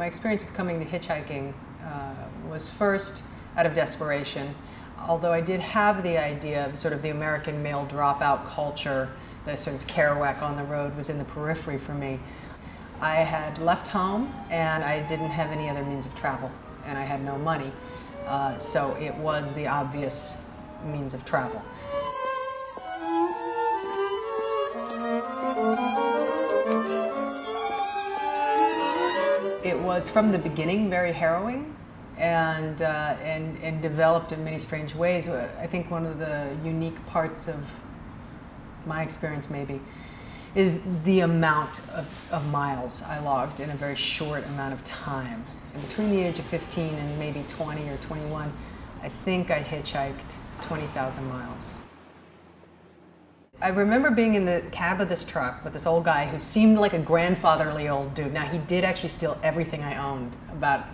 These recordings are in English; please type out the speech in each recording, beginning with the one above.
My experience of coming to hitchhiking was first out of desperation, although I did have the idea of sort of the American male dropout culture, the sort of Kerouac on the road was in the periphery for me. I had left home and I didn't have any other means of travel, and I had no money, so it was the obvious means of travel. It was from the beginning very harrowing and developed in many strange ways. I think one of the unique parts of my experience maybe is the amount of miles I logged in a very short amount of time. So between the age of 15 and maybe 20 or 21, I think I hitchhiked 20,000 miles. I remember being in the cab of this truck with this old guy who seemed like a grandfatherly old dude. Now, he did actually steal everything I owned about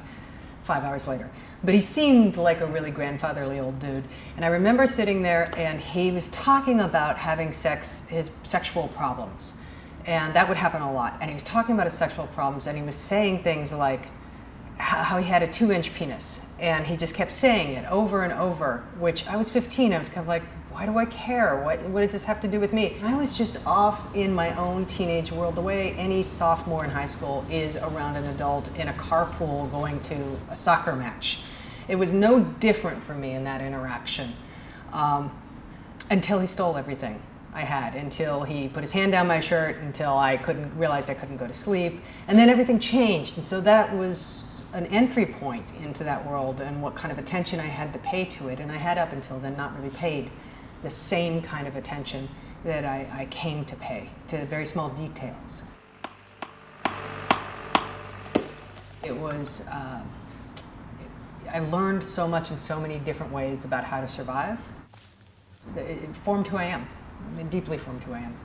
5 hours later, but he seemed like a really grandfatherly old dude. And I remember sitting there and he was talking about having sex, his sexual problems. And that would happen a lot. And he was talking about his sexual problems and he was saying things like how he had a 2-inch penis. And he just kept saying it over and over, which I was 15, I was kind of like, why do I care? What does this have to do with me? I was just off in my own teenage world, the way any sophomore in high school is around an adult in a carpool going to a soccer match. It was no different for me in that interaction until he stole everything I had, until he put his hand down my shirt, until I realized I couldn't go to sleep, and then everything changed. And so that was an entry point into that world and what kind of attention I had to pay to it. And I had up until then not really paid the same kind of attention that I came to pay to very small details. It was, I learned so much in so many different ways about how to survive. It formed who I am. It deeply formed who I am.